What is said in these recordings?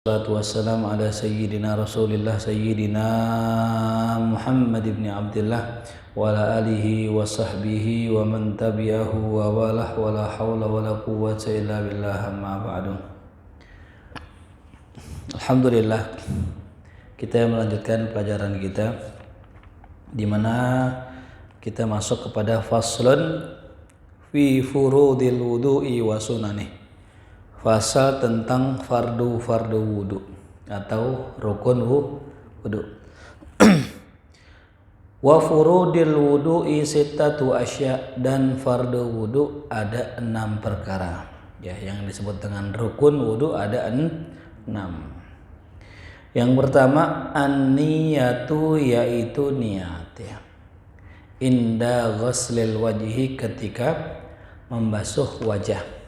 Wassalatu wassalamu ala sayyidina rasulillah sayyidina Muhammad ibn Abdullah wa ala alihi wa sahbihi wa man tabi'ahu wa walah wa la hawla wa la quwwata illa billah amma ba'du. Alhamdulillah, kita melanjutkan pelajaran kita di mana kita masuk kepada faslun fi furudil wudu'i wa sunanih. Fasal tentang fardu wudu atau rukun wudu. Wa furudil wudu'i sittatu asya, dan fardu wudu ada 6 perkara. Ya, yang disebut dengan rukun wudu ada 6. Yang pertama an-niyatu, yaitu niat ya. Inda ghuslil wajhi, ketika membasuh wajah.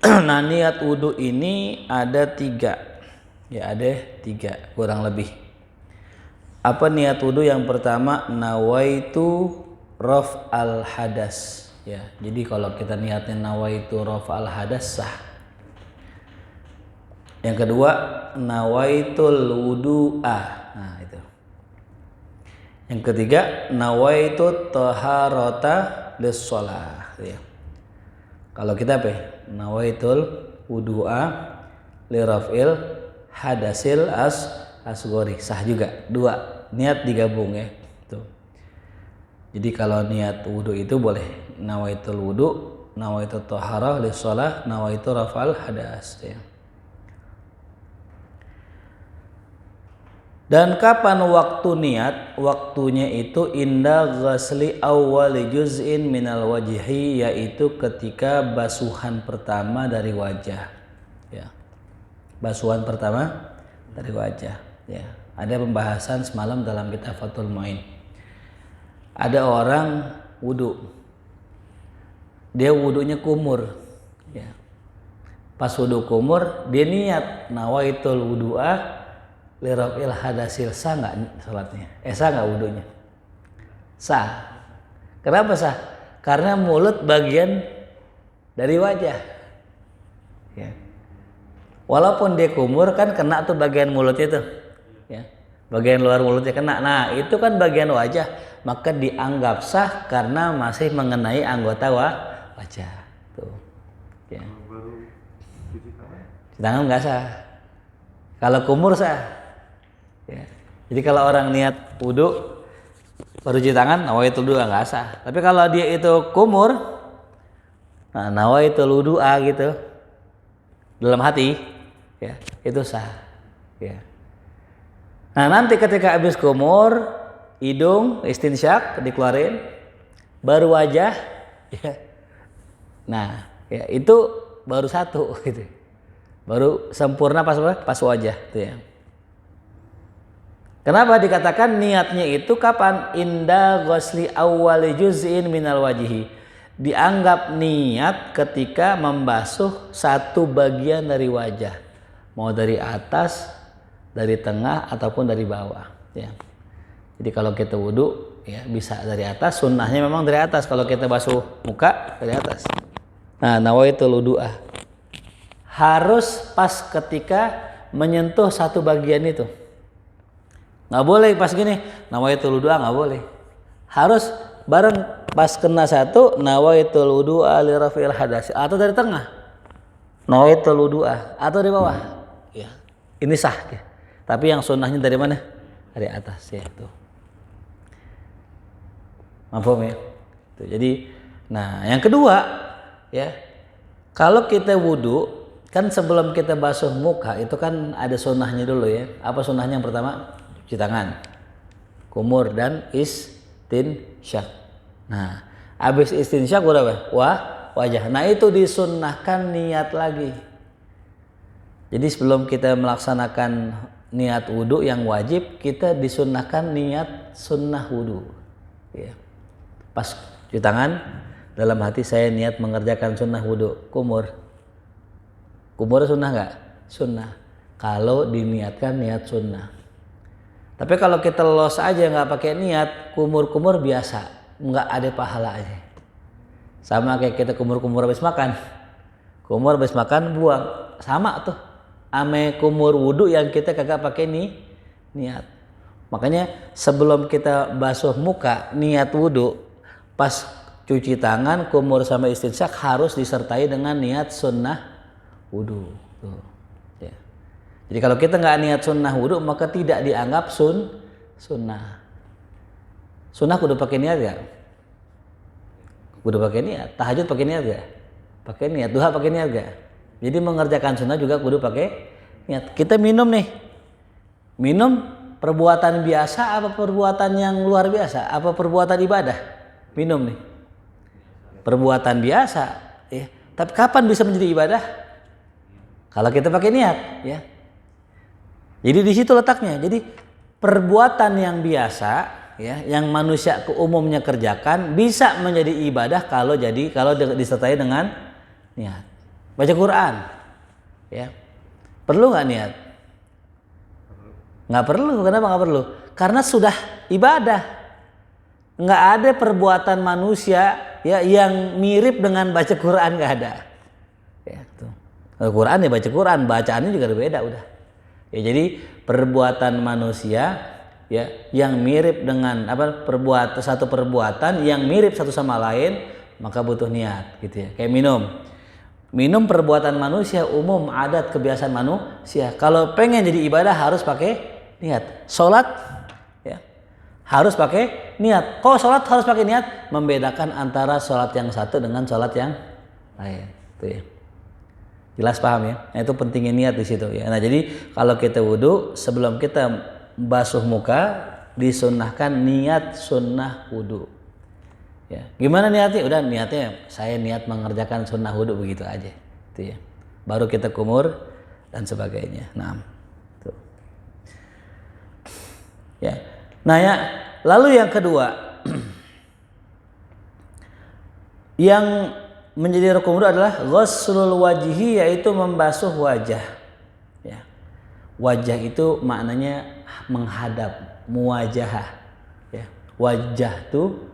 Nah, niat wudu ini ada 3. Ya, ada 3 kurang lebih. Apa niat wudu? Yang pertama nawaitu raf'al hadas. Ya, jadi kalau kita niatnya nawaitu raf'al hadas sah. Yang kedua nawaitul wudu'a. Nah, itu. Yang ketiga nawaitu taharata lis-shalah ya. Kalau kita apa? Nawaitul wudu'a li raf'il hadasil asghari, sah juga. 2 niat digabung ya. Tuh. Jadi kalau niat wudu itu boleh nawaitul wudu, nawaitul taharah li shalah, nawaitul raf'al hadas ya. Dan kapan waktu niat? Waktunya itu inda ghasli awwali juz'in minal wajhi, yaitu ketika basuhan pertama dari wajah. Ya. Basuhan pertama dari wajah. Ya. Ada pembahasan semalam dalam kitab Fathul Mu'in. Ada orang wudu. Dia wudunya kumur. Ya. Pas wudu kumur, dia niat nawaitul wudu'a lirafil hadasil, sah nggak salatnya? Sah nggak wudunya? Sah. Kenapa sah? Karena mulut bagian dari wajah. Ya. Walaupun dia kumur kan kena tuh bagian mulutnya tuh. Ya. Bagian luar mulutnya kena. Nah, itu kan bagian wajah, maka dianggap sah karena masih mengenai anggota wajah. Tuh. Ya. Cuci tangan nggak sah. Kalau kumur sah. Ya. Jadi kalau orang niat wudu baru cuci tangan, nawaitul wudu nggak sah. Tapi kalau dia itu kumur, nah nawaitul wudu'a gitu dalam hati, ya itu sah. Ya. Nah nanti ketika habis kumur, hidung istinsyak dikeluarin, baru wajah, ya. Nah ya itu baru satu, gitu. Baru sempurna pas wajah, tuh ya. Kenapa dikatakan niatnya itu kapan? Inda ghusli awwali juz'in minal wajhi. Dianggap niat ketika membasuh satu bagian dari wajah. Mau dari atas, dari tengah ataupun dari bawah, ya. Jadi kalau kita wudu ya bisa dari atas, sunnahnya memang dari atas. Kalau kita basuh muka dari atas. Nah, nawaitul wudu'ah. Harus pas ketika menyentuh satu bagian itu. Nggak boleh pas gini nawaitul wudu'a, nggak boleh. Harus bareng pas kena satu nawaitul wudu'a li raf'il hadas, atau dari tengah nawaitul wudu'a, atau dari bawah. Ya. Ini sah ya. Tapi yang sunnahnya dari mana? Dari atas ya tuh. Paham ya? Tuh, jadi nah yang kedua ya, kalau kita wudu kan sebelum kita basuh muka itu kan ada sunnahnya dulu ya. Apa sunnahnya? Yang pertama cuci tangan, kumur, dan istinsyak. Nah, habis istinsyak udah wajah. Nah, itu disunnahkan niat lagi. Jadi sebelum kita melaksanakan niat wudu yang wajib, kita disunnahkan niat sunnah wudu. Ya. Pas cuci tangan, dalam hati saya niat mengerjakan sunnah wudu. Kumur sunnah nggak? Sunnah. Kalau diniatkan niat sunnah. Tapi kalau kita los aja nggak pakai niat, kumur biasa, nggak ada pahala aja. Sama kayak kita kumur habis makan. Kumur habis makan buang, sama tuh. ame kumur wudu yang kita kagak pakai niat. Makanya sebelum kita basuh muka niat wudu, pas cuci tangan, kumur sama istinsyak harus disertai dengan niat sunnah wudu. Tuh. Ya. Jadi kalau kita nggak niat sunnah wudu maka tidak dianggap sunnah. Sunnah kudu pakai niat gak? Kudu pakai niat. Tahajud pakai niat gak? Pakai niat. Duha pakai niat gak? Jadi mengerjakan sunnah juga kudu pakai niat. Kita minum nih. Minum perbuatan biasa apa perbuatan yang luar biasa? Apa perbuatan ibadah? Minum nih. Perbuatan biasa, ya. Tapi kapan bisa menjadi ibadah? Kalau kita pakai niat, ya. Jadi di situ letaknya. Jadi perbuatan yang biasa, ya, yang manusia umumnya kerjakan bisa menjadi ibadah kalau disertai dengan niat. Baca Quran, ya. Perlu nggak niat? Nggak perlu. Kenapa nggak perlu? Karena sudah ibadah. Nggak ada perbuatan manusia, ya, yang mirip dengan baca Quran, nggak ada. Ya, tuh. Quran ya baca Quran, bacaannya juga berbeda udah. Ya, jadi perbuatan manusia, ya, yang mirip dengan satu perbuatan yang mirip satu sama lain, maka butuh niat, gitu ya. Kayak minum perbuatan manusia umum, adat kebiasaan manusia. Kalau pengen jadi ibadah harus pakai niat. Sholat, ya, harus pakai niat. Kok sholat harus pakai niat? Membedakan antara sholat yang satu dengan sholat yang lain. Tuh ya. Jelas paham ya? Nah, itu pentingnya niat di situ ya. Nah, jadi kalau kita wudu sebelum kita basuh muka disunnahkan niat sunnah wudu. Ya. Gimana niatnya? Udah niatnya saya niat mengerjakan sunnah wudu begitu aja. Itu ya. Baru kita kumur dan sebagainya. Nah, tuh. Ya. Nah, ya, lalu yang kedua yang menjadi rukun wudu adalah ghuslul wajhi, yaitu membasuh wajah. Ya. Wajah itu maknanya menghadap, muwajahah. Ya. Wajah itu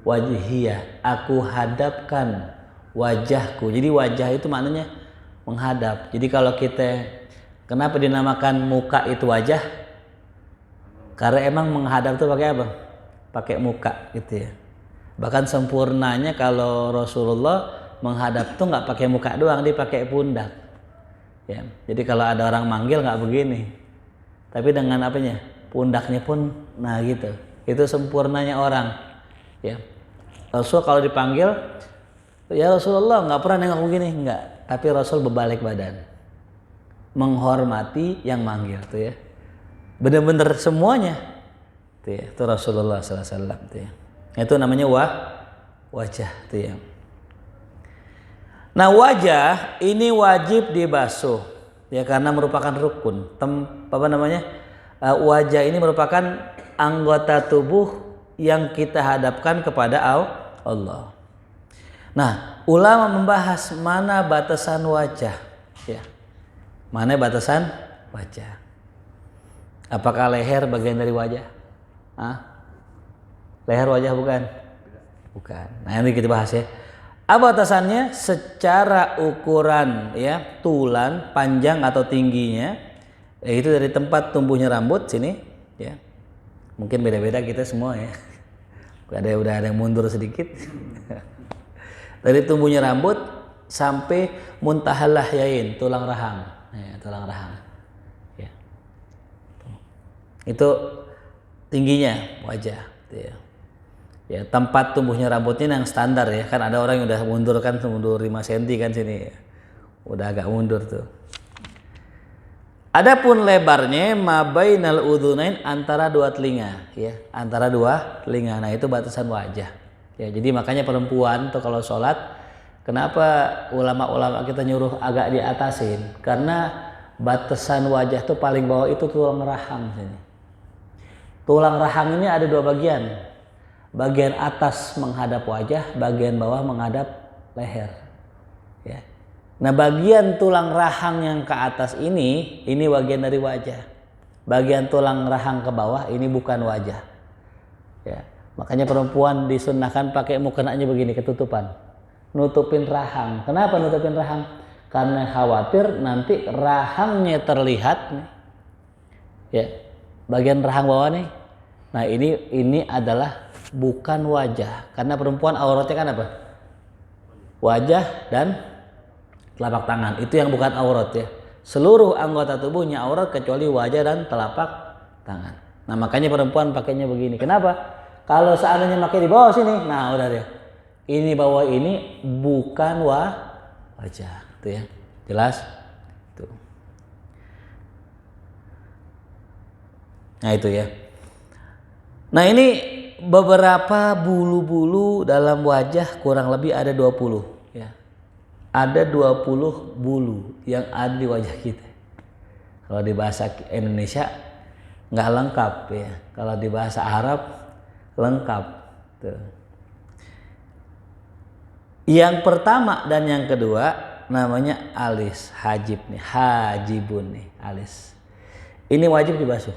wajhiyah, aku hadapkan wajahku. Jadi wajah itu maknanya menghadap. Jadi kalau kita, kenapa dinamakan muka itu wajah? Karena emang menghadap itu pakai apa? Pakai muka gitu ya. Bahkan sempurnanya kalau Rasulullah menghadap tuh nggak pakai muka doang, dia pakai pundak. Ya. Jadi kalau ada orang manggil nggak begini, tapi dengan apanya? Pundaknya pun, nah gitu. Itu sempurnanya orang. Ya. Rasul kalau dipanggil, ya Rasulullah, nggak pernah nengok begini, nggak. Tapi Rasul berbalik badan, menghormati yang manggil tuh ya. Bener-bener semuanya. Tuh ya. Itu Rasulullah SAW tuh ya. Itu namanya wajah tuh ya. Nah, wajah ini wajib dibasuh ya karena merupakan rukun. Wajah ini merupakan anggota tubuh yang kita hadapkan kepada Allah. Nah, ulama membahas mana batasan wajah ya. Mana batasan wajah? Apakah leher bagian dari wajah? Leher wajah bukan? Bukan. Nah, ini kita bahas ya. Apa batasannya? Secara ukuran ya, tulang panjang atau tingginya, itu dari tempat tumbuhnya rambut sini ya. Mungkin beda-beda kita semua ya. Udah ada yang mundur sedikit. Dari tumbuhnya rambut sampai muntahal lahyain, tulang rahang. Ya, tulang rahang. Ya. Itu tingginya wajah ya. Ya, tempat tumbuhnya rambutnya yang standar ya. Kan ada orang yang udah mundur kan, mundur 5 cm kan sini ya. Udah agak mundur tuh. Adapun lebarnya mabainal udhunain, antara dua telinga ya, antara dua telinga. Nah, itu batasan wajah. Ya, jadi makanya perempuan tuh kalau sholat, kenapa ulama-ulama kita nyuruh agak diatasin? Karena batasan wajah tuh paling bawah itu tulang rahang sini. Tulang rahang ini ada dua bagian. Bagian atas menghadap wajah, bagian bawah menghadap leher. Ya. Nah, bagian tulang rahang yang ke atas ini bagian dari wajah. Bagian tulang rahang ke bawah ini bukan wajah. Ya. Makanya perempuan disunnahkan pakai mukenanya begini, ketutupan. Nutupin rahang. Kenapa nutupin rahang? karena khawatir nanti rahangnya terlihat nih. Ya, bagian rahang bawah nih. Nah, ini adalah bukan wajah. Karena perempuan auratnya kan apa? Wajah dan telapak tangan. Itu yang bukan aurat ya. Seluruh anggota tubuhnya aurat kecuali wajah dan telapak tangan. Nah, makanya perempuan pakainya begini. Kenapa? Kalau seandainya pakai di bawah sini, nah udah deh. Ini bawah ini bukan wajah, tuh ya. Jelas? Tuh. Nah, itu ya. Nah, ini beberapa bulu-bulu dalam wajah, kurang lebih ada 20 ya. Ada 20 bulu yang ada di wajah kita. Kalau di bahasa Indonesia nggak lengkap ya. Kalau di bahasa Arab lengkap. Tuh. Yang pertama dan yang kedua namanya alis, hajib nih, hajibun nih, alis. Ini wajib dibasuh.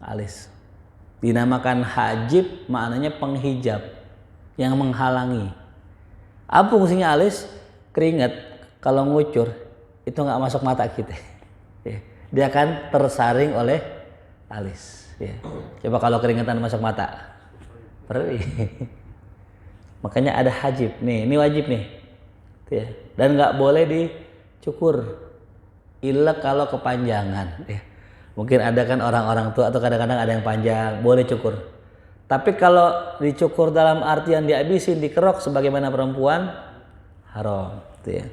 Alis. Dinamakan hajib, maknanya penghijab yang menghalangi. Apa fungsinya alis? Keringat kalau ngucur itu nggak masuk mata kita. Dia akan tersaring oleh alis. Coba kalau keringatan masuk mata, perih. Makanya ada hajib. Nih, ini wajib nih. Dan nggak boleh dicukur. Illa kalau kepanjangan. Mungkin ada kan orang-orang tua atau kadang-kadang ada yang panjang, boleh cukur. Tapi kalau dicukur dalam artian dihabisin, dikerok sebagaimana perempuan, haram. Tuh ya.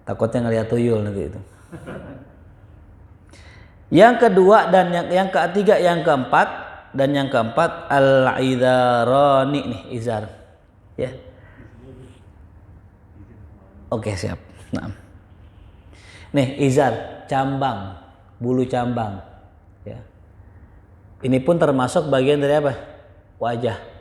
Takutnya ngeliat tuyul nanti itu. Yang kedua dan yang ketiga, yang keempat dan yang keempat al-idharani nih, izar. Ya. Oke, siap. Nah. Nih, izar, cambang, bulu cambang. Ya. Ini pun termasuk bagian dari apa? Wajah.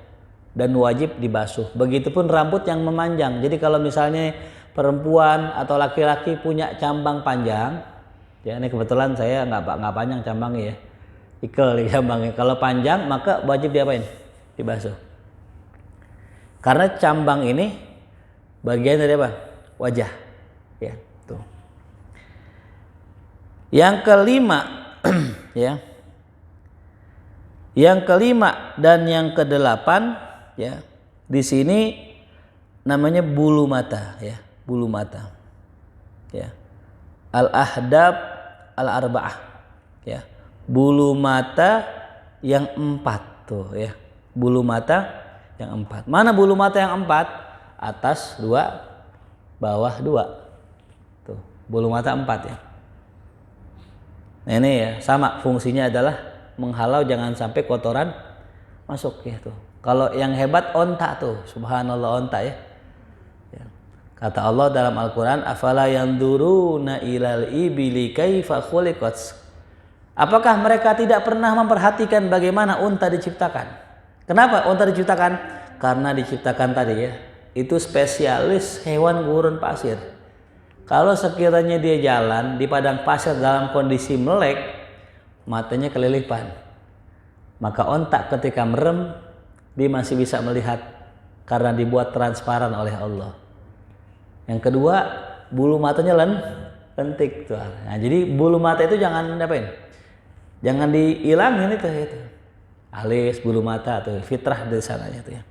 Dan wajib dibasuh. Begitupun rambut yang memanjang. Jadi kalau misalnya perempuan atau laki-laki punya cambang panjang, ya ini kebetulan saya nggak panjang cambangnya ya, ikel di cambangnya. Kalau panjang maka wajib diapain? Dibasuh. Karena cambang ini bagian dari apa? Wajah. Ya, tuh. Yang kelima, ya. Yang kelima dan yang kedelapan, ya. Di sini namanya bulu mata, ya, bulu mata. Ya. Al-ahdab al-arba'ah, ya. Bulu mata yang 4 tuh, ya. Bulu mata yang 4. Mana bulu mata yang 4? Atas 2, bawah 2. Tuh, bulu mata 4 ya. Nah, ini ya, sama fungsinya adalah menghalau jangan sampai kotoran masuk ya tuh. Kalau yang hebat onta tuh, subhanallah onta ya. Kata Allah dalam Al-Quran, afala yanzuruna ilal ibili kaifa khuliqat. Apakah mereka tidak pernah memperhatikan bagaimana unta diciptakan? Kenapa unta diciptakan? Karena diciptakan tadi ya, itu spesialis hewan gurun pasir. Kalau sekiranya dia jalan di padang pasir dalam kondisi melek, matanya kelilipan. Maka onta ketika merem, dia masih bisa melihat karena dibuat transparan oleh Allah. Yang kedua, bulu matanya lentik tuh. Nah, jadi bulu mata itu jangan apain? Jangan dihilangin itu. Alis, bulu mata tuh, fitrah dari sananya tuh ya.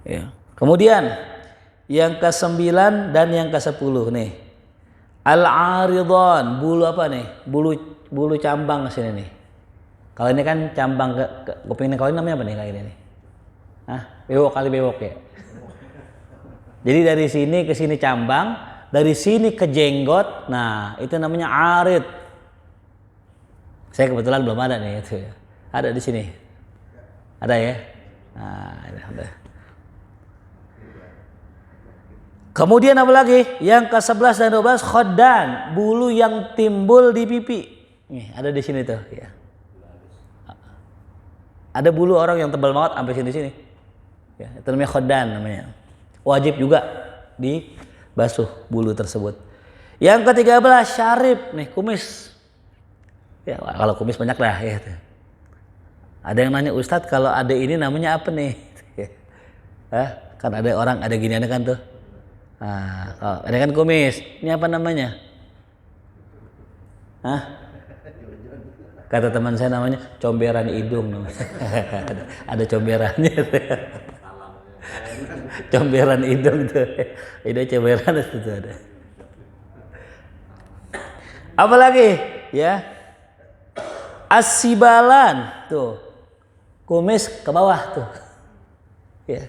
Ya. Kemudian yang ke-9 dan yang ke-10 nih. Al-aridhan, bulu apa nih? Bulu cambang sini nih. Kalau ini kan cambang ke kuping ini, kalau ini namanya apa nih kayak ini nih? Hah? Bewok kali bewok ya. Jadi dari sini ke sini cambang, dari sini ke jenggot. Nah, itu namanya arid. Saya kebetulan belum ada nih itu ya. Ada di sini. Ada ya? Nah, ada. Kemudian apa lagi? Yang ke-11 dan 12 khodan, bulu yang timbul di pipi. Nih, ada di sini tuh ya. Ada bulu orang yang tebal banget sampai sini. Ya, itu namanya khodan namanya. Wajib juga dibasuh bulu tersebut. Yang ke-13 syarib, nih kumis. Ya, kalau kumis banyak lah ya. Ada yang nanya, Ustadz kalau ada ini namanya apa nih? Kan ada orang ada ginian kan tuh. Nah, ada kan kumis. Ini apa namanya? Hah? Kata teman saya namanya comberan hidung namanya. ada comberannya. Comberan hidung tuh. Itu comberan itu tuh ada. Apalagi ya? Asibalan tuh. Kumis ke bawah tuh. Ya.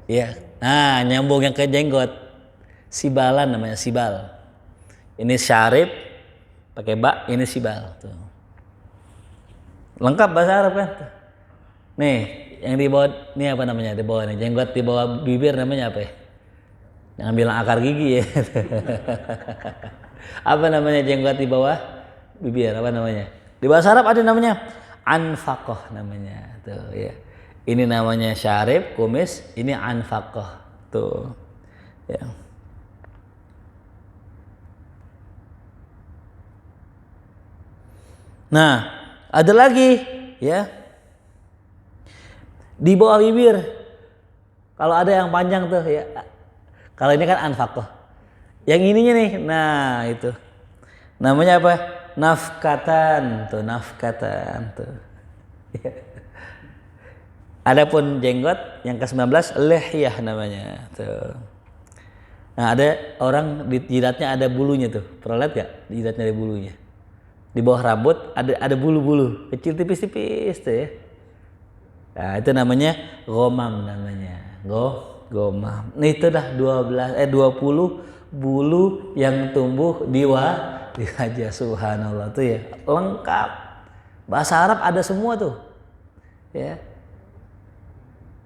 Ya. Nah, nyambung yang ke jenggot. Sibalan namanya, sibal. Ini syarib pakai ba, ini sibal tuh. Lengkap bahasa Arab kan? Nih, yang di bawah ini apa namanya? Di bawah nih, jenggot di bawah bibir namanya apa ya? Jangan bilang akar gigi ya. Apa namanya jenggot di bawah bibir? Apa namanya? Di bahasa Arab ada namanya anfaqah namanya. Tuh ya. Ini namanya syarib, kumis, ini anfaqah. Tuh. Ya. Nah, ada lagi ya. Di bawah bibir. Kalau ada yang panjang tuh ya. Kalau ini kan anfaqah. Yang ininya nih, nah itu. Namanya apa? Nafkatan tuh, nafkatan tuh. Ya. Adapun jenggot yang ke-19 lihyah namanya tuh. Nah, ada orang di jidatnya ada bulunya tuh. Pernah lihat gak? Di jidatnya ada bulunya. Di bawah rambut ada bulu-bulu kecil tipis-tipis tuh ya. Nah, itu namanya gomam namanya. Gomam. Nah, itu dah 20 bulu yang tumbuh di wajah. Subhanallah tuh ya. Lengkap. Bahasa Arab ada semua tuh. Ya.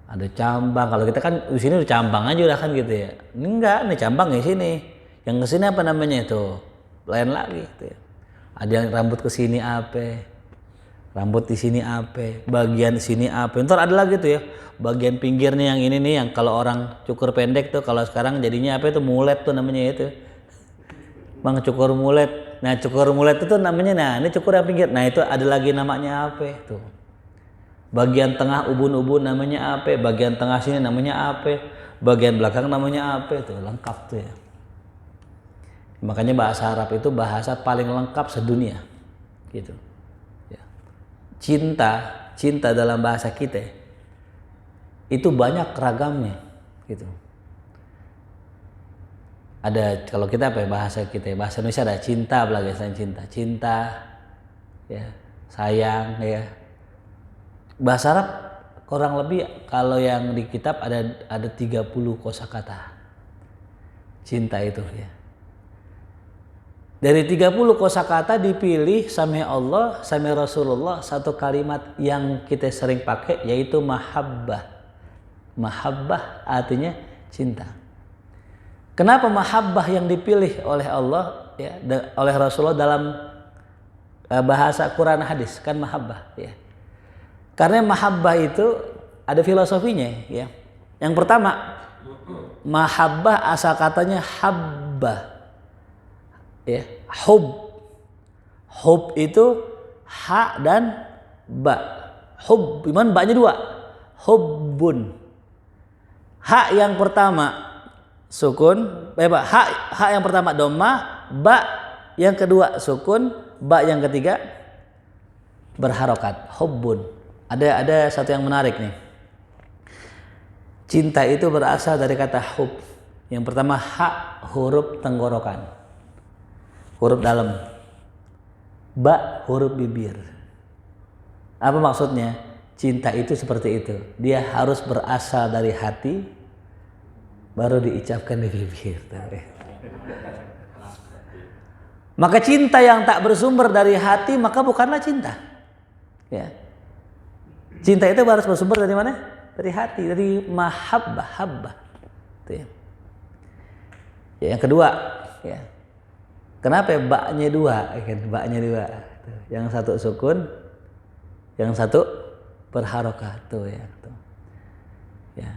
Ada cambang. Kalau kita kan di sini udah cambang aja udah kan gitu ya. Ini enggak, nih cambang di sini. Yang ke sini apa namanya itu? Lain lagi gitu ya. Ada yang rambut ke sini apa? Rambut di sini apa? Bagian sini apa? Ntar ada lagi tuh ya. Bagian pinggirnya yang ini nih yang kalau orang cukur pendek tuh kalau sekarang jadinya apa itu mulet tuh namanya itu. Bang cukur mulet. Nah, cukur mulet itu namanya nah ini cukur yang pinggir. Nah, itu ada lagi namanya apa tuh? Bagian tengah ubun-ubun namanya apa? Bagian tengah sini namanya apa? Bagian belakang namanya apa? Itu lengkap tuh ya. Makanya bahasa Arab itu bahasa paling lengkap sedunia. Gitu. Ya. Cinta dalam bahasa kita itu banyak ragamnya gitu. Ada kalau kita apa ya bahasa kita bahasa Indonesia ada cinta apalagi selain cinta ya sayang ya. Bahasa Arab kurang lebih kalau yang di kitab ada 30 kosakata cinta itu ya. Dari 30 kosakata dipilih sama Allah sama Rasulullah satu kalimat yang kita sering pakai yaitu mahabbah. Mahabbah artinya cinta. Kenapa mahabbah yang dipilih oleh Allah ya oleh Rasulullah dalam bahasa Quran hadis kan mahabbah ya. Karena mahabbah itu ada filosofinya ya. Yang pertama, mahabbah asal katanya habba. Ya, hub. Hub itu ha dan ba. Hub, gimana ba-nya dua? Hubbun. Ha yang pertama sukun, ha yang pertama dhamma, ba yang kedua sukun, ba yang ketiga berharokat. Hubbun. Ada satu yang menarik nih. Cinta itu berasal dari kata hub. Yang pertama ha huruf tenggorokan. Huruf dalam. Ba huruf bibir. Apa maksudnya? Cinta itu seperti itu. Dia harus berasal dari hati baru diucapkan di bibir. Maka cinta yang tak bersumber dari hati maka bukanlah cinta. Ya. Cinta itu harus bersumber dari mana? Dari hati, dari mahabbah, habbah. Ya. Yang kedua, ya. Kenapa ya ba-nya dua? Ba-nya dua. Yang satu sukun, yang satu berharokah tuh ya. Tuh. Ya.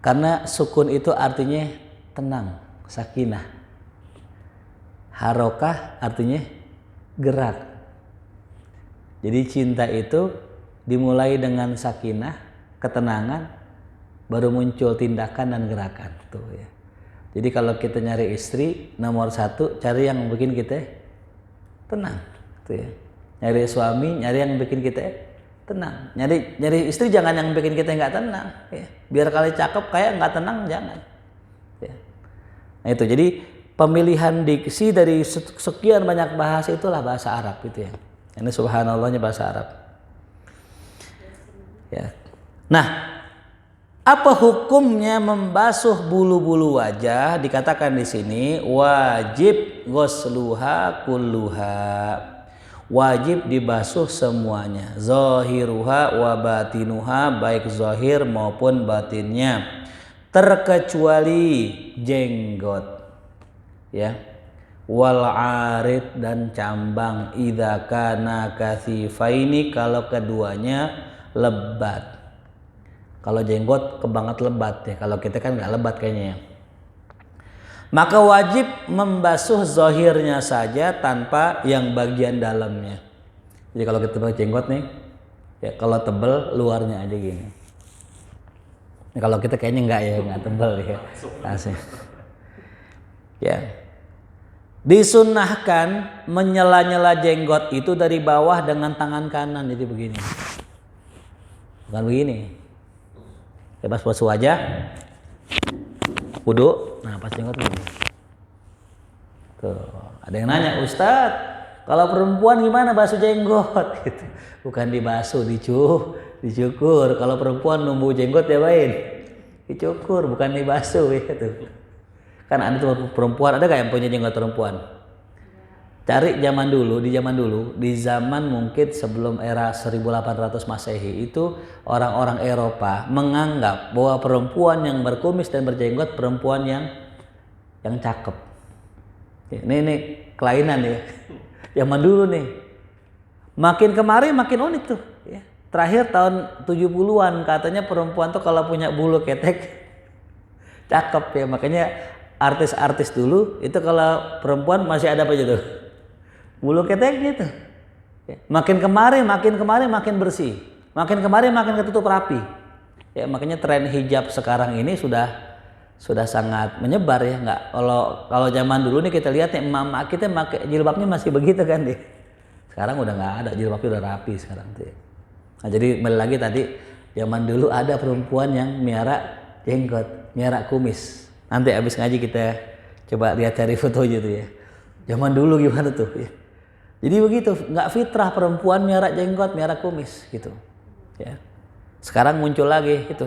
Karena sukun itu artinya tenang, sakinah. Harokah artinya gerak. Jadi cinta itu dimulai dengan sakinah, ketenangan, baru muncul tindakan dan gerakan tuh ya. Jadi kalau kita nyari istri, nomor satu cari yang bikin kita tenang tuh ya. Nyari suami, nyari yang bikin kita tenang. Nyari istri jangan yang bikin kita nggak tenang ya. Biar kali cakep kayak nggak tenang jangan ya. Nah itu jadi pemilihan diksi dari sekian banyak bahasa itulah bahasa Arab itu ya. Ini subhanallahnya bahasa Arab ya. Nah, apa hukumnya membasuh bulu-bulu wajah? Dikatakan di sini wajib ghusluha kulluha. Wajib dibasuh semuanya. Zahiruha wa batinuha, baik zahir maupun batinnya. Terkecuali jenggot. Ya. Wal arid dan cambang idza kana kathifaini, kalau keduanya lebat. Kalau jenggot kebanget lebat ya, kalau kita kan nggak lebat kayaknya ya. Maka wajib membasuh zahirnya saja tanpa yang bagian dalamnya. Jadi kalau kita pakai jenggot nih, ya kalau tebel luarnya aja gini. Nah, kalau kita kayaknya nggak tebel ya. Asik. Ya. Disunnahkan menyela-nyela jenggot itu dari bawah dengan tangan kanan, jadi begini. Bukan begini. Bebas basuh wajah, wudu, nah pas jenggot begini. Tuh, ada yang nanya, Ustadz, kalau perempuan gimana basuh jenggot? Gitu. Bukan dibasuh, dicukur. Kalau perempuan numbuh jenggot ya bain, dicukur, bukan dibasuh gitu. Kan ada tuh perempuan, ada gak yang punya jenggot perempuan? Cari di zaman mungkin sebelum era 1800 Masehi itu orang-orang Eropa menganggap bahwa perempuan yang berkumis dan berjenggot perempuan yang cakep. Ya, ini kelainan ya. Zaman dulu nih. Makin kemari makin unik tuh. Ya. Terakhir tahun 70-an katanya perempuan tuh kalau punya bulu ketek cakep ya. Makanya artis-artis dulu itu kalau perempuan masih ada apa aja tuh? Bulu keteknya tuh. Ya. Makin kemari makin bersih. Makin kemari makin ketutup rapi. Ya, makanya tren hijab sekarang ini sudah sangat menyebar ya. Nggak, kalau zaman dulu nih kita lihat nih emak-emak kita pakai jilbabnya masih begitu kan deh. Sekarang udah nggak ada, jilbabnya udah rapi sekarang tuh. Ya. Nah, jadi balik lagi tadi zaman dulu ada perempuan yang miara jenggot, miara kumis. Nanti abis ngaji kita coba lihat cari foto gitu ya. Zaman dulu gimana tuh ya. Jadi begitu, nggak fitrah perempuan miara jenggot, miara kumis gitu. Ya. Sekarang muncul lagi itu.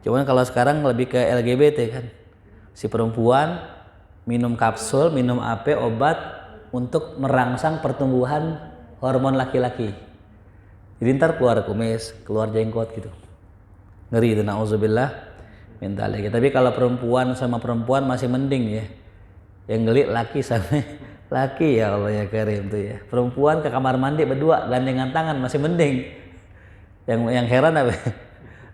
Cuman kalau sekarang lebih ke LGBT kan. Si perempuan minum kapsul, minum AP, obat untuk merangsang pertumbuhan hormon laki-laki. Jadi ntar keluar kumis, keluar jenggot gitu. Ngeri itu, na'udzubillah min dzalik. Tapi kalau perempuan sama perempuan masih mending ya. Yang geli laki sama laki, ya Allah ya karim tuh ya. Perempuan ke kamar mandi berdua gandengan tangan masih mending. Yang heran apa?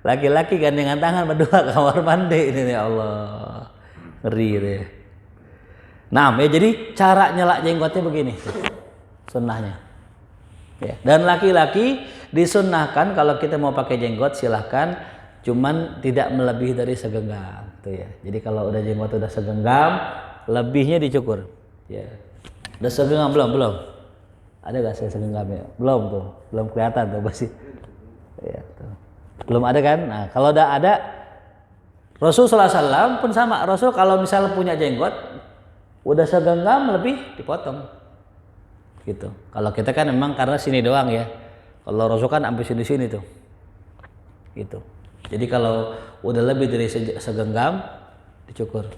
Laki-laki gandengan tangan berdua ke kamar mandi, ini ya Allah. Ngeri deh. Nah, ya jadi cara nyelak jenggotnya begini. Sunnahnya. Ya. Dan laki-laki disunnahkan kalau kita mau pakai jenggot silahkan, cuman tidak melebihi dari segenggam tuh ya. Jadi kalau udah jenggot udah segenggam, lebihnya dicukur. Ya. Udah segenggam belum? Ada gak saya segenggam ya? Belum tuh, belum kelihatan tuh masih. Ya, tuh. Belum ada kan? Nah, kalau udah ada, Rasul SAW pun sama. Rasul kalau misalnya punya jenggot, udah segenggam lebih dipotong. Gitu. Kalau kita kan memang karena sini doang ya. Kalau Rasul kan sampai sini tuh. Gitu. Jadi kalau udah lebih dari segenggam, dicukur.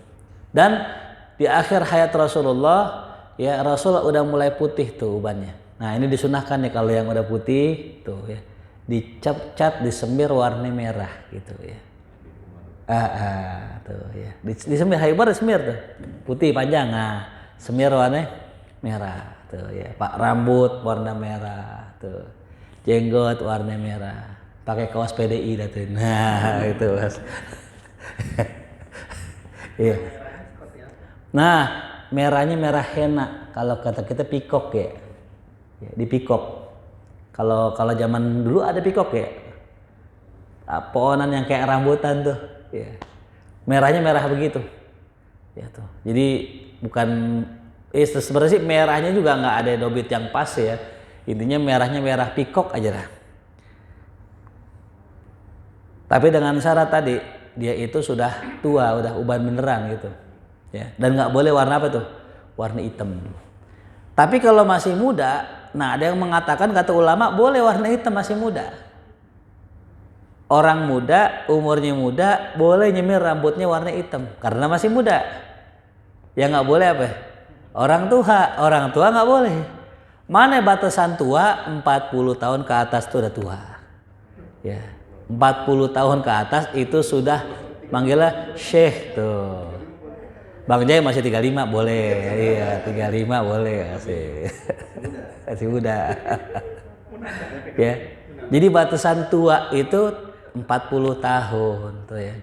Dan di akhir hayat Rasulullah, ya Rasul udah mulai putih tuh ubannya. Nah ini disunahkan nih kalau yang udah putih tuh ya, dicap-cat, disemir warna merah gitu ya. Tuh ya, disemir, Haibar disemir tuh, putih panjang, nah semir warna merah tuh ya. Pak rambut warna merah tuh, jenggot warna merah, pakai kaos PDI dah tuh. Nah itu mas. Iya. Nah merahnya merah henna, kalau kata kita pikok ya, di pikok. Kalau zaman dulu ada pikok ya, pohonan yang kayak rambutan tuh, Ya. Merahnya merah begitu. Ya tuh. Jadi bukan sebenarnya sih merahnya juga nggak ada dobit yang pas ya. Intinya merahnya merah pikok aja lah. Tapi dengan syarat tadi dia itu sudah tua, udah uban beneran gitu. Ya. Dan nggak boleh warna apa tuh? Warna hitam. Tapi kalau masih muda, nah ada yang mengatakan kata ulama boleh warna hitam masih muda. Orang muda, umurnya muda, boleh nyemir rambutnya warna hitam karena masih muda. Ya nggak boleh apa? Orang tua nggak boleh. Mana batasan tua? 40 tahun ke atas itu udah tua. Ya, 40 tahun ke atas itu sudah manggilnya syekh tuh. Bang Jai masih 35 boleh. Iya, 35 boleh masih. Masih muda. Ya. Jadi batasan tua itu 40 tahun tuh ya.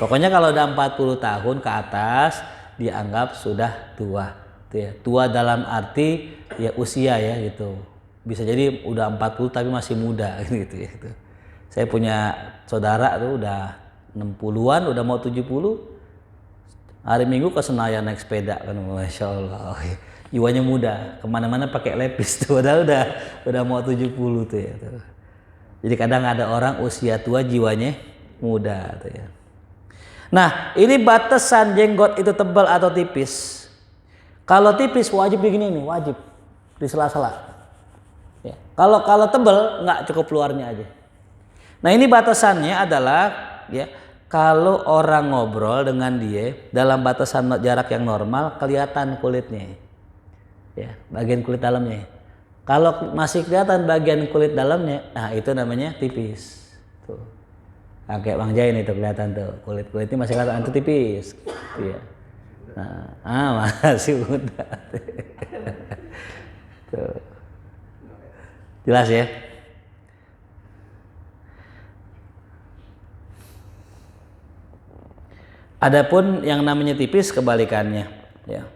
Pokoknya kalau udah 40 tahun ke atas dianggap sudah tua tuh ya. Tua dalam arti ya usia ya gitu. Bisa jadi udah 40 tapi masih muda gitu ya gitu. Saya punya saudara tuh udah 60-an, udah mau 70. Hari Minggu ke Senayan naik sepeda kan, Masya Allah. Jiwanya muda, kemana-mana pakai lepis tuh, udah mau 70 tuh ya tuh. Jadi kadang ada orang usia tua jiwanya muda tuh ya. Nah, ini batasan jenggot itu tebal atau tipis. Kalau tipis wajib begini nih, wajib di sela-sela. Ya. Kalau tebal nggak cukup luarnya aja. Nah, ini batasannya adalah ya kalau orang ngobrol dengan dia dalam batasan jarak yang normal kelihatan kulitnya. Ya, bagian kulit dalamnya. Kalau masih kelihatan bagian kulit dalamnya, nah itu namanya tipis. Tuh. Nah, kayak Bang Jai nih tuh kelihatan tuh kulit-kulitnya masih kelihatan itu tipis. Iya. Nah, masih muda. Tuh. Jelas ya? Adapun yang namanya tipis kebalikannya, ya.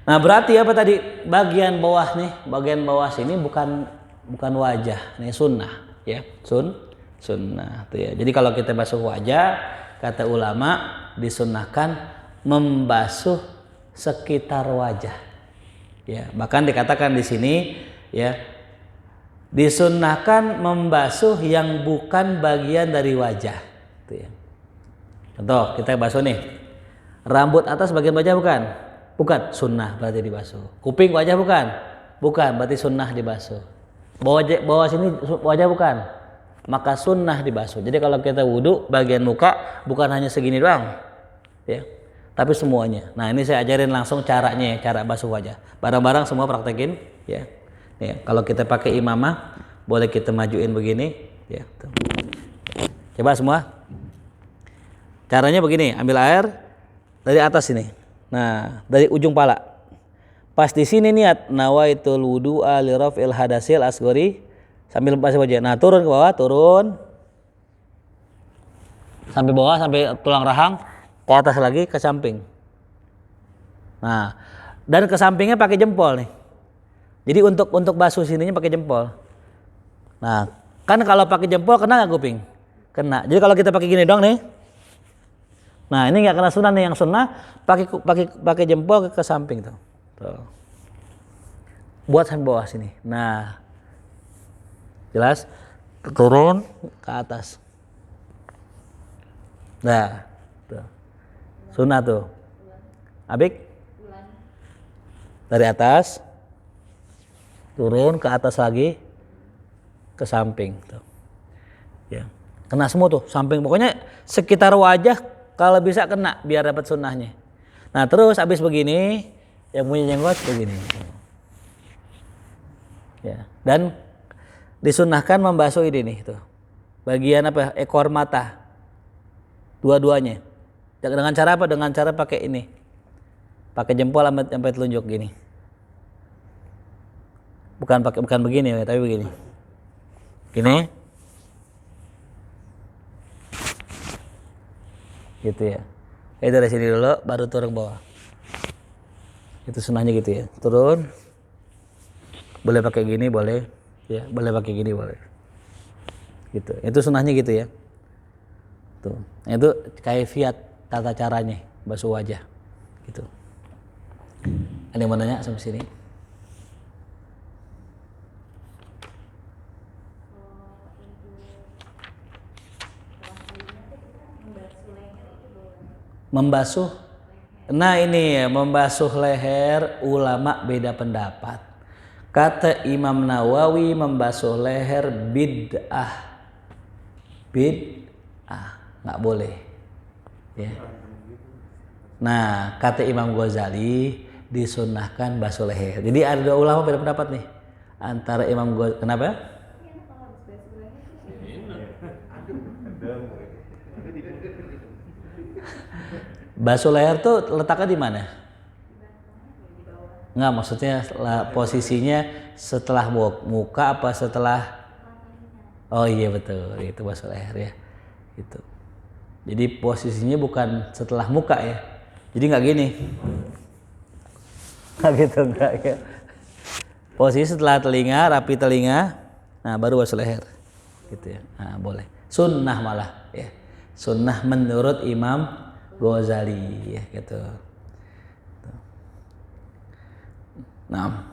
Nah berarti apa tadi bagian bawah nih, bagian bawah sini bukan wajah, nih sunnah, ya sunnah, tuh ya. Jadi kalau kita basuh wajah, kata ulama disunnahkan membasuh sekitar wajah, ya. Bahkan dikatakan di sini, ya, disunnahkan membasuh yang bukan bagian dari wajah, tuh ya. Contoh kita basuh nih, rambut atas bagian wajah bukan. Bukan, sunnah berarti dibasuh. Kuping wajah bukan, berarti sunnah dibasuh. Bawah sini wajah bukan, maka sunnah dibasuh. Jadi kalau kita wudhu bagian muka bukan hanya segini doang, ya, tapi semuanya. Nah ini saya ajarin langsung caranya, cara basuh wajah. Barang-barang semua praktekin, ya. Ya, kalau kita pakai imamah boleh kita majuin begini, ya. Tuh. Coba semua. Caranya begini, ambil air dari atas ini. Nah, dari ujung pala. Pas di sini niat nawaitul wudu'a li raf'il hadasil asghari sambil basuh wajah. Nah, turun ke bawah, turun. Sampai bawah sampai tulang rahang, ke atas lagi ke samping. Nah, dan ke sampingnya pakai jempol nih. Jadi untuk basuh sininya pakai jempol. Nah, kan kalau pakai jempol kena nggak kuping? Kena. Jadi kalau kita pakai gini dong nih. Nah ini nggak kena sunnah nih, yang sunnah pakai jempol ke samping tuh. Buat sampai bawah sini. Nah jelas, turun ke atas. Nah tuh. Sunnah tuh. Abik dari atas turun ke atas lagi ke samping tuh. Ya kena semua tuh samping, pokoknya sekitar wajah. Kalau bisa kena biar dapat sunnahnya. Nah terus habis begini, yang punya jenggot begini. Ya, dan disunnahkan membasuh ini nih tuh. Bagian apa? Ekor mata. Dua-duanya. Dengan cara apa? Dengan cara pakai ini. Pakai jempol sampai telunjuk gini. Bukan begini, tapi begini. Gini. Gitu ya. Dari sini dulu baru turun ke bawah. Itu sunnahnya gitu ya. Turun. Boleh pakai gini boleh, ya, boleh pakai gini boleh. Gitu. Itu sunnahnya gitu ya. Tuh. Itu kaifiat tata caranya basuh wajah. Gitu. Ada yang mau nanya sampai sini? Membasuh. Nah ini ya, membasuh leher ulama beda pendapat. Kata Imam Nawawi membasuh leher bid'ah. Bid'ah, nggak boleh. Ya. Nah, kata Imam Ghazali disunnahkan basuh leher. Jadi ada dua ulama beda pendapat nih. Antara Imam Ghazali, kenapa? Basuh leher tuh letaknya di mana? Nggak, maksudnya posisinya setelah muka apa setelah? Oh iya betul, itu basuh leher ya. Gitu. Jadi posisinya bukan setelah muka ya. Jadi nggak gini. Nggak gitu nggak ya. Posisi setelah telinga, rapi telinga, nah baru basuh leher. Gitu ya. Nah boleh. Sunnah malah ya. Sunnah menurut Imam Ghazali ya gitu. Nah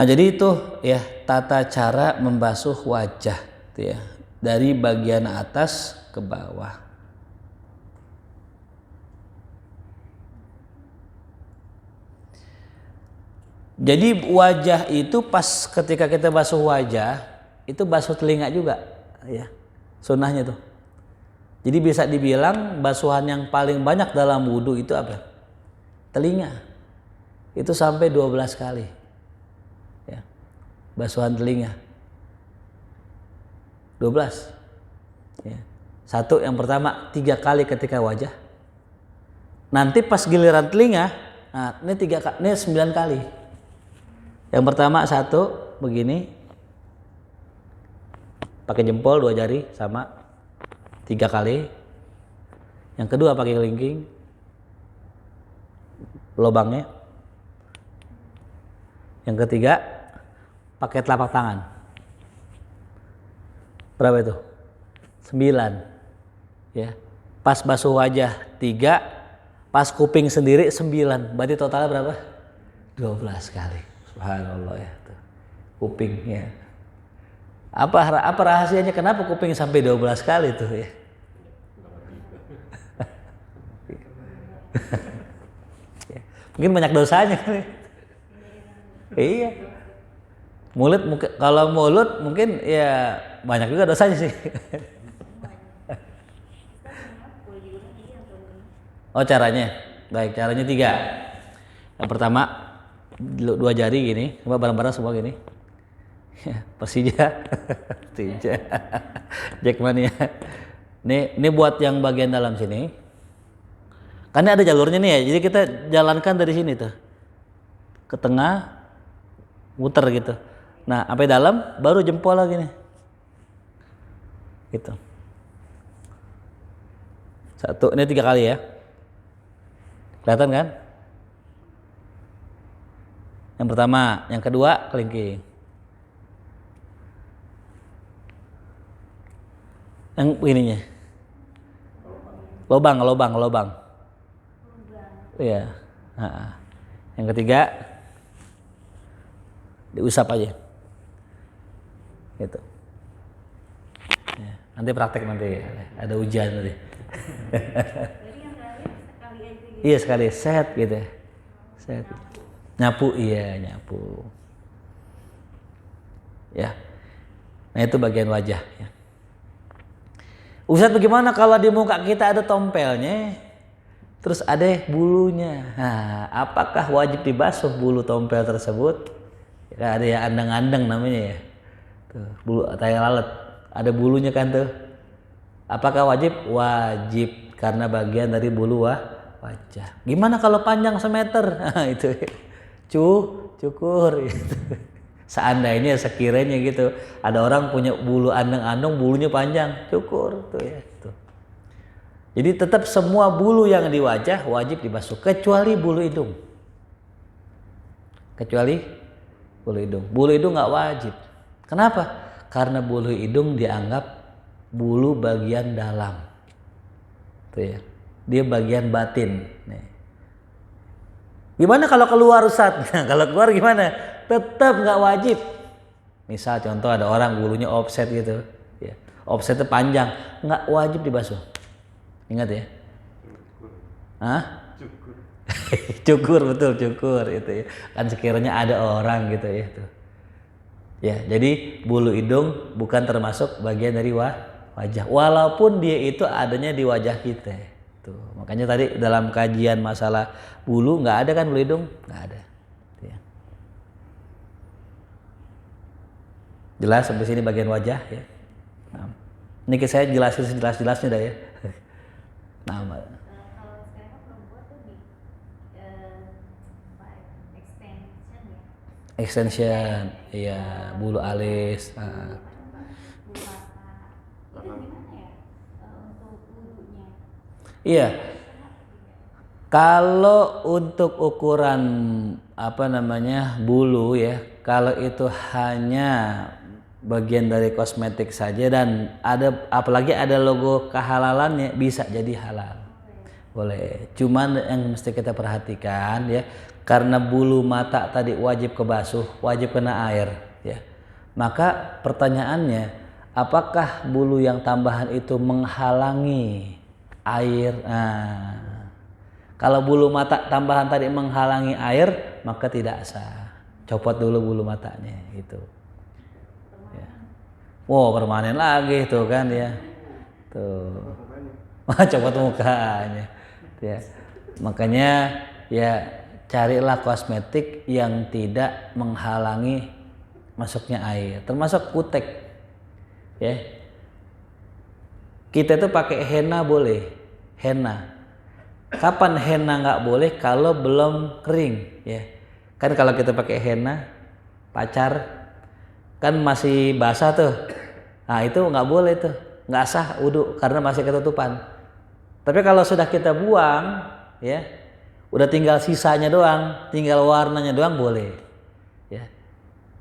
jadi itu ya tata cara membasuh wajah gitu ya, dari bagian atas ke bawah. Jadi wajah itu pas ketika kita basuh wajah itu basuh telinga juga ya, sunnahnya tuh. Jadi bisa dibilang basuhan yang paling banyak dalam wudhu itu apa? Telinga. Itu sampai 12 kali. Ya. Basuhan telinga. 12. Ya. Satu yang pertama 3 kali ketika wajah. Nanti pas giliran telinga, nah ini 9 kali. Yang pertama 1 begini. Pakai jempol 2 jari sama 3 kali. Yang kedua pakai kelingking, lubangnya. Yang ketiga pakai telapak tangan. Berapa itu? 9. Ya. Pas basuh wajah 3, pas kuping sendiri 9. Berarti totalnya berapa? 12 kali. Subhanallah ya. Tuh. Kuping ya. Apa rahasianya kenapa kuping sampai 12 kali tuh ya? Mungkin banyak dosanya kali. Iya. Kalau mulut mungkin ya banyak juga dosanya sih. Oh caranya, baik caranya 3. Yang pertama 2 jari gini, coba bareng-bareng semua gini. Persija, Persija, Jackmania. Ini buat yang bagian dalam sini. Karena ada jalurnya nih ya, jadi kita jalankan dari sini tuh ke tengah, muter gitu. Nah, sampai dalam, baru jempol lagi nih. Gitu. 1, ini 3 kali ya. Kelihatan kan? Yang pertama, yang kedua kelingking. Yang ininya. Lobang. Iya. Yang ketiga diusap aja. Gitu. Ya, nanti praktek nanti ada ujian nanti. Jadi yang terakhir sekali aja gitu. Iya sekali set gitu. Set. Nyapu nyapu. Ya. Nah itu bagian wajah ya. Ustadz bagaimana kalau di muka kita ada tompelnya, terus ada bulunya? Nah, apakah wajib dibasuh bulu tompel tersebut? Ya, ada yang andang-andang namanya ya. Tuh, bulu tai lalat, ada bulunya kan tuh. Apakah wajib? Wajib karena bagian dari bulu wajah. Gimana kalau panjang semeter? Nah, itu cukur. Gitu. Seandainya sekiranya gitu ada orang punya bulu andang-andang bulunya panjang, cukur tuh ya tuh. Jadi tetap semua bulu yang di wajah wajib dibasuh kecuali bulu hidung. Bulu hidung nggak wajib. Kenapa? Karena bulu hidung dianggap bulu bagian dalam. Tuh ya. Dia bagian batin. Nih. Gimana kalau keluar Ustaz? Nah, kalau keluar gimana? Tetap nggak wajib. Misal contoh ada orang bulunya offset gitu. Ya. Offsetnya panjang. Nggak wajib dibasuh. Ingat ya. Hah? Cukur betul, cukur itu ya. Kan sekiranya ada orang gitu ya tuh. Ya, jadi bulu hidung bukan termasuk bagian dari wajah. Walaupun dia itu adanya di wajah kita. Tuh, makanya tadi dalam kajian masalah bulu nggak ada kan bulu hidung? Nggak ada. Ya. Jelas sampai sini bagian wajah ya. Nah, ini saya jelasin sejelas-jelasnya dah ya. Nah, kalau sekarang perempuan tuh di extension ya. extension, iya, bulu alis. Bulu mata. Itu gimana ya untuk wudhunya? Iya. Kalau untuk ukuran bulu ya, kalau itu hanya bagian dari kosmetik saja dan apalagi ada logo kehalalannya bisa jadi halal. Boleh. Cuman yang mesti kita perhatikan ya, karena bulu mata tadi wajib kebasuh, wajib kena air ya. Maka pertanyaannya, apakah bulu yang tambahan itu menghalangi air? Nah, kalau bulu mata tambahan tadi menghalangi air, maka tidak sah. Copot dulu bulu matanya gitu. Ya. Wow, permanen lagi tuh kan ya. Tuh. Copot mukanya. Ya. Makanya ya carilah kosmetik yang tidak menghalangi masuknya air, termasuk kutek. Ya. Kita tuh pakai henna boleh. Henna. Kapan henna nggak boleh? Kalau belum kering, ya. Kan kalau kita pakai henna, pacar kan masih basah tuh. Nah, itu nggak boleh tuh. Nggak sah wudhu karena masih ketutupan. Tapi kalau sudah kita buang, ya, udah tinggal sisanya doang, tinggal warnanya doang boleh, ya.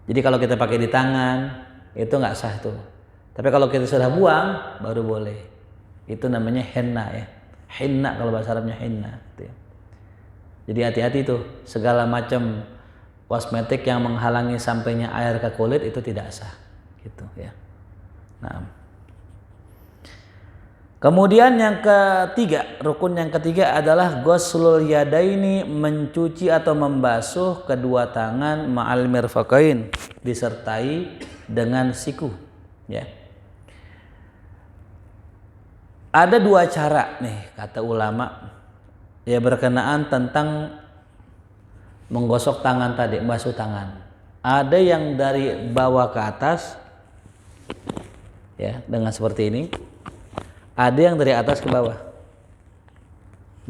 Jadi kalau kita pakai di tangan itu nggak sah tuh. Tapi kalau kita sudah buang baru boleh. Itu namanya henna ya. Henna kalau bahasa Arabnya henna. Gitu ya. Jadi hati-hati tuh, segala macam kosmetik yang menghalangi sampainya air ke kulit itu tidak sah, gitu ya. Nah. Kemudian yang ketiga, rukun yang ketiga adalah ghuslul yadaini, mencuci atau membasuh kedua tangan ma'al mirfaqain, disertai dengan siku, ya. Ada dua cara nih kata ulama ya berkenaan tentang menggosok tangan tadi, membasuh tangan. Ada yang dari bawah ke atas ya dengan seperti ini. Ada yang dari atas ke bawah.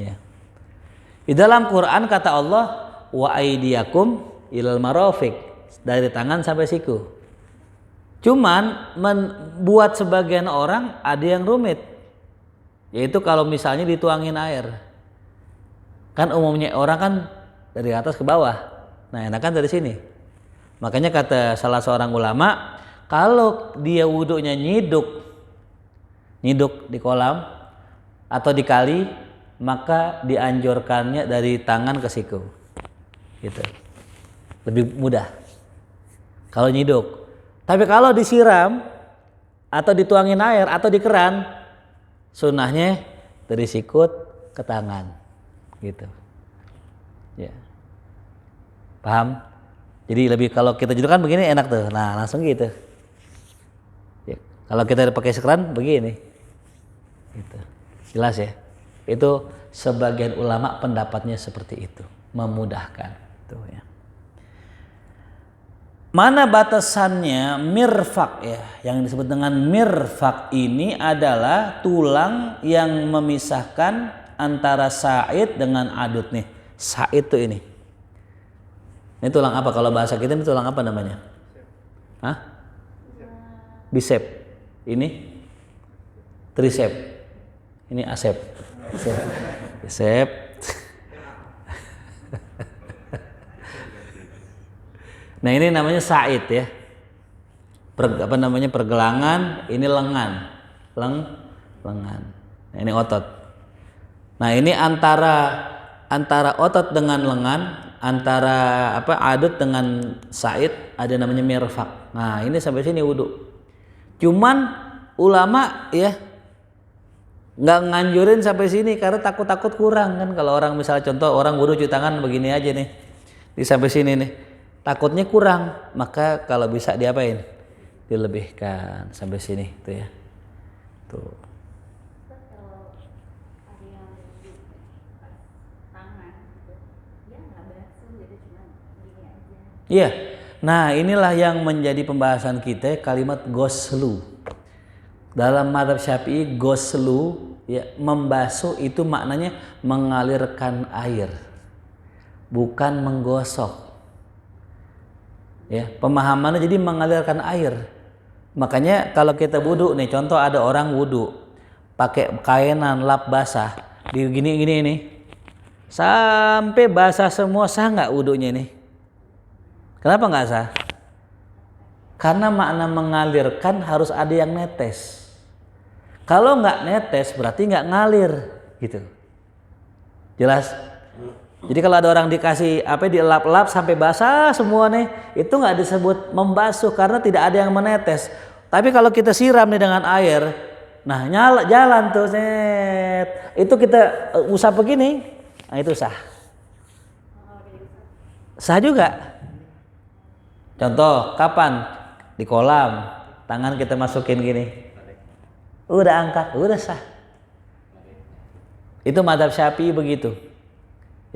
Ya. Di dalam Quran kata Allah wa aydiyakum ilal marafiq, dari tangan sampai siku. Cuman membuat sebagian orang ada yang rumit. Yaitu kalau misalnya dituangin air. Kan umumnya orang kan dari atas ke bawah. Nah, enakan dari sini. Makanya kata salah seorang ulama, kalau dia wudhunya nyiduk di kolam atau di kali, maka dianjurkannya dari tangan ke siku. Gitu. Lebih mudah. Kalau nyiduk. Tapi kalau disiram atau dituangin air atau di keran, sunnahnya dari sikut ke tangan. Gitu. Ya. Paham? Jadi lebih kalau kita nyiduk kan begini enak tuh. Nah, langsung gitu. Ya. Kalau kita pakai sekeran begini. Gitu. Jelas ya. Itu sebagian ulama pendapatnya seperti itu, memudahkan. Tuh ya. Mana batasannya mirfak ya? Yang disebut dengan mirfak ini adalah tulang yang memisahkan antara sa'id dengan adut nih. Sa'id tuh ini. Ini tulang apa? Kalau bahasa kita ini tulang apa namanya? Hah? Bicep. Ini tricep. Ini asep. Bicep. Nah, ini namanya sa'id ya. pergelangan, ini lengan. Lengan. Nah, ini otot. Nah, ini antara otot dengan lengan, antara adut dengan said ada namanya mirfaq. Nah, ini sampai sini wudu. Cuman ulama ya nggak nganjurin sampai sini karena takut kurang kan. Kalau orang misalnya contoh orang wudu cuci tangan begini aja nih, di sampai sini nih, takutnya kurang, maka kalau bisa diapain? Dilebihkan sampai sini tuh ya. Tuh. Kalau ada yang di tangan gitu, dia nggak basuh jadi cuma gini aja. Iya. Nah, inilah yang menjadi pembahasan kita kalimat ghuslu. Dalam mazhab Syafi'i ghuslu ya membasuh itu maknanya mengalirkan air. Bukan menggosok. Ya, pemahamannya jadi mengalirkan air. Makanya kalau kita wudu nih, contoh ada orang wudu pakai kainan lap basah, di gini ini sampai basah semua, sah nggak wudunya nih? Kenapa nggak sah? Karena makna mengalirkan harus ada yang netes. Kalau nggak netes berarti nggak ngalir, gitu. Jelas? Jadi kalau ada orang dikasih dilap-lap sampai basah semua nih, itu nggak disebut membasuh karena tidak ada yang menetes. Tapi kalau kita siram nih dengan air, nah nyala jalan tuh set. Itu kita usap begini, nah itu sah. Sah juga. Contoh, kapan? Di kolam, tangan kita masukin gini. Udah angkat, udah sah. Itu mazhab Syafi'i begitu.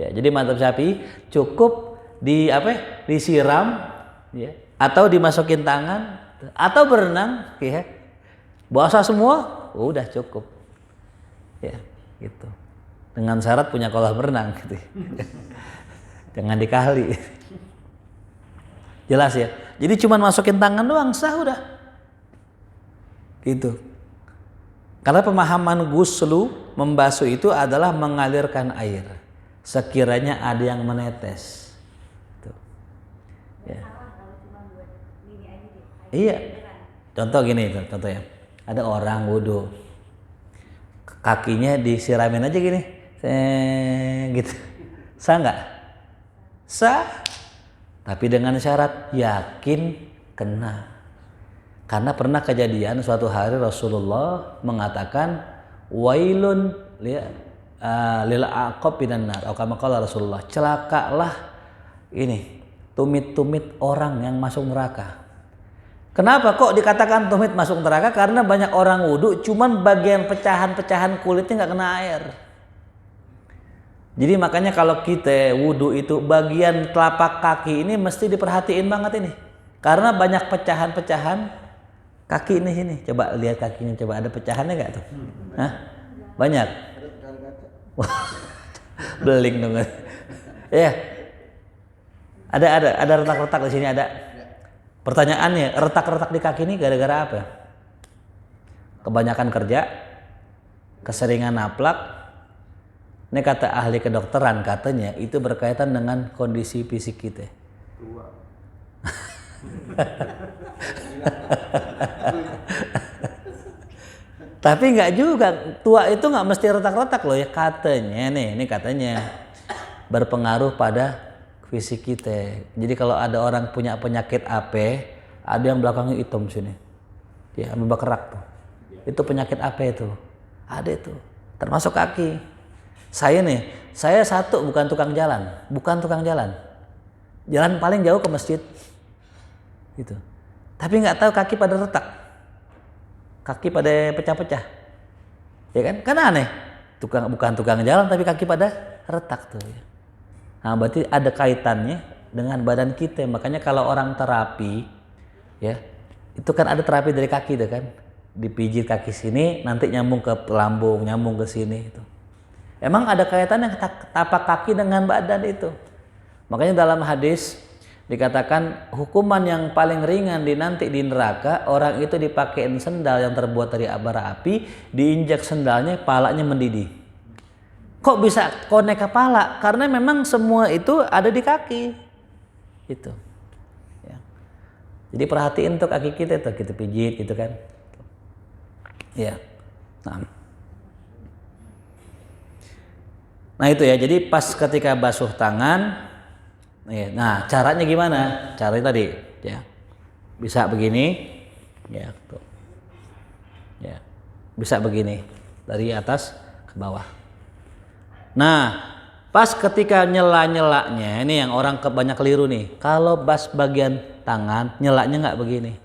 Ya, jadi mazhab Syafi'i cukup disiram ya, atau dimasukin tangan atau berenang ya. Basah semua, udah cukup. Ya, gitu. Dengan syarat punya kolam renang gitu. Jangan dikali. Jelas ya. Jadi cuma masukin tangan doang sah udah. Gitu. Karena pemahaman ghuslu membasuh itu adalah mengalirkan air. Sekiranya ada yang menetes. Tuh. Ya. Iya. Contoh gini, contohnya. Ada orang wudu. Kakinya disiramin aja gini. Gitu. Sah nggak? Sah. Tapi dengan syarat yakin kena. Karena pernah kejadian suatu hari Rasulullah mengatakan wailun lil aqab minan nar. Atau kama qala Rasulullah, celakalah ini tumit-tumit orang yang masuk neraka. Kenapa kok dikatakan tumit masuk neraka? Karena banyak orang wudu cuman bagian pecahan-pecahan kulitnya nggak kena air. Jadi makanya kalau kita wudu itu bagian telapak kaki ini mesti diperhatiin banget ini. Karena banyak pecahan-pecahan kaki ini sini. Coba lihat kakinya, coba ada pecahannya nggak tuh? Hah? Banyak. Beling dong. Ya. Ada retak-retak di sini ada. Pertanyaannya, retak-retak di kaki ini gara-gara apa? Kebanyakan kerja, keseringan naplak. Ini kata ahli kedokteran katanya itu berkaitan dengan kondisi fisik kita. Tua. Tapi nggak juga, tua itu nggak mesti retak-retak loh ya katanya nih, ini katanya berpengaruh pada fisik kita. Jadi kalau ada orang punya penyakit apa, ada yang belakangnya hitam sini, ya berkerak tuh. Itu penyakit apa itu? Ada itu, termasuk kaki. Saya satu bukan tukang jalan, jalan paling jauh ke masjid, gitu. Tapi nggak tahu kaki pada retak, kaki pada pecah-pecah, ya kan? Kan aneh, bukan tukang jalan tapi kaki pada retak tuh. Ya. Nah berarti ada kaitannya dengan badan kita, makanya kalau orang terapi, ya itu kan ada terapi dari kaki tuh kan, dipijit kaki sini, nanti nyambung ke lambung, nyambung ke sini itu. Emang ada kaitannya tapak kaki dengan badan itu. Makanya dalam hadis dikatakan hukuman yang paling ringan nanti di neraka, orang itu dipakein sendal yang terbuat dari bara api, diinjak sendalnya, palanya mendidih. Kok bisa konek kepala? Karena memang semua itu ada di kaki. Itu. Ya. Jadi perhatiin tuh kaki kita tuh, kita pijit gitu kan. Ya. Nah itu ya, jadi pas ketika basuh tangan, nah caranya gimana? Caranya tadi, ya bisa begini, ya, tuh. Ya, bisa begini dari atas ke bawah. Nah, pas ketika nyela-nyelanya, ini yang orang banyak keliru nih. Kalau pas bagian tangan, nyelanya nggak begini,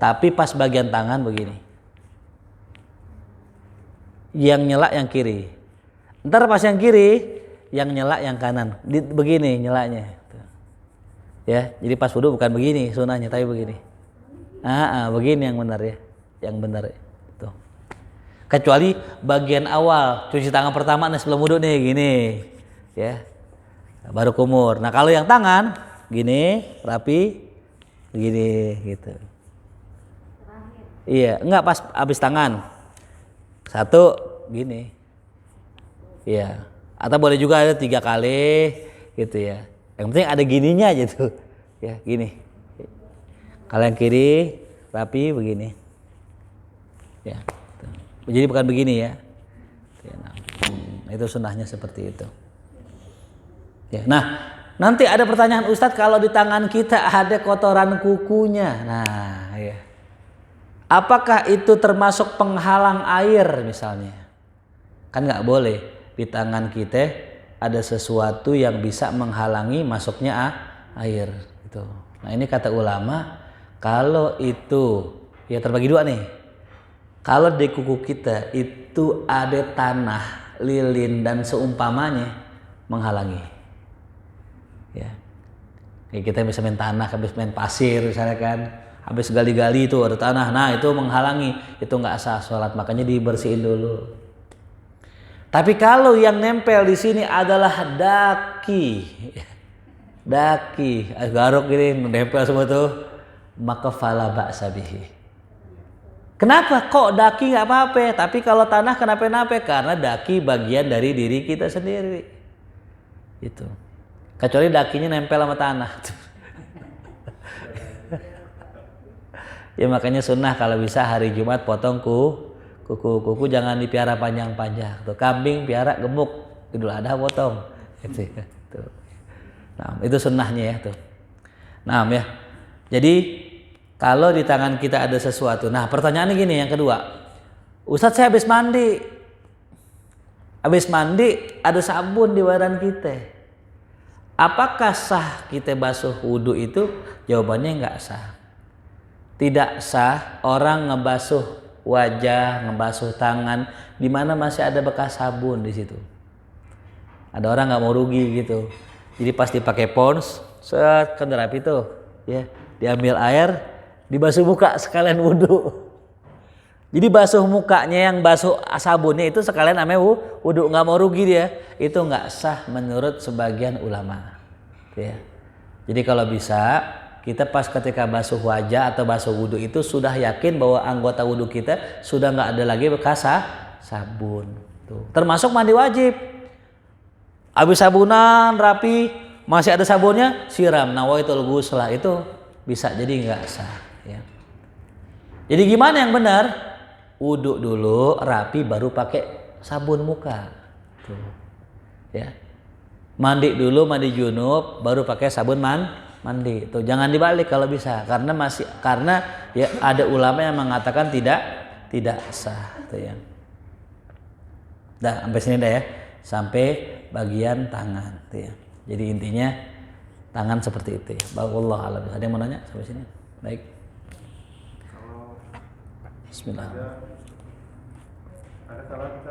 tapi pas bagian tangan begini. Yang nyela yang kiri. Ntar pas yang kiri, yang nyela yang kanan. Begini nyelanya. Ya, jadi pas wudu bukan begini sunahnya, tapi begini. Begini yang benar ya, yang benar. Tuh. Kecuali bagian awal cuci tangan pertama nih sebelum wudu nih gini, ya. Baru kumur. Nah kalau yang tangan gini rapi, begini gitu. Iya, enggak pas habis tangan. Satu gini. Iya, atau boleh juga ada 3 kali gitu ya. Yang penting ada gininya aja tuh, ya gini. Kalau yang kiri rapi begini, ya. Jadi bukan begini ya. Itu sunnahnya seperti itu. Ya, nah nanti ada pertanyaan Ustadz, kalau di tangan kita ada kotoran kukunya, nah ya. Apakah itu termasuk penghalang air misalnya? Kan nggak boleh. Di tangan kita ada sesuatu yang bisa menghalangi masuknya air gitu. Nah ini kata ulama, kalau itu ya terbagi dua nih. Kalau di kuku kita itu ada tanah, lilin dan seumpamanya menghalangi. Ya. Kayak kita bisa main tanah, habis main pasir misalnya kan, habis gali-gali itu ada tanah, nah itu menghalangi, itu nggak sah sholat, makanya dibersihin dulu. Tapi kalau yang nempel di sini adalah daki, garuk gini nempel semua tuh, maka fala ba'sa bihi. Kenapa kok daki nggak apa-apa? Tapi kalau tanah kenapa-napa? Karena daki bagian dari diri kita sendiri. Itu. Kecuali dakinya nempel sama tanah. Ya makanya sunnah kalau bisa hari Jumat potong kuku jangan dipiara panjang-panjang. Tuh kambing piara gemuk, Idul Adha potong. Gitu. Nah, itu sunnahnya ya tuh. Nah, ya. Jadi kalau di tangan kita ada sesuatu. Nah, pertanyaannya gini yang kedua. Ustadz, saya habis mandi. Habis mandi ada sabun di badan kita. Apakah sah kita basuh wudu itu? Jawabannya enggak sah. Tidak sah orang ngebasuh wajah, ngebasuh tangan di mana masih ada bekas sabun di situ. Ada orang nggak mau rugi gitu. Jadi pas dipakai pons, set kan rapi tuh, ya, diambil air, dibasuh muka sekalian wudu. Jadi basuh mukanya yang basuh sabunnya itu sekalian namanya wudu, nggak mau rugi dia. Itu nggak sah menurut sebagian ulama. Ya. Jadi kalau bisa kita pas ketika basuh wajah atau basuh wudu itu sudah yakin bahwa anggota wudu kita sudah nggak ada lagi bekas sabun. Tuh. Termasuk mandi wajib. Habis sabunan rapi masih ada sabunnya, siram nawaitul ghusla, itu bisa jadi nggak sah. Ya. Jadi gimana yang benar? Wudu dulu rapi baru pakai sabun muka. Tuh. Ya. Mandi dulu, mandi junub baru pakai sabun mandi. Tuh jangan dibalik kalau bisa, karena ya ada ulama yang mengatakan tidak sah tuh ya. Dah sampai sini dah ya, sampai bagian tangan tuh ya. Jadi intinya tangan seperti itu ya. Wallahu a'lam. Ada yang mau nanya sampai sini? Baik. Bismillah. Ada salah kita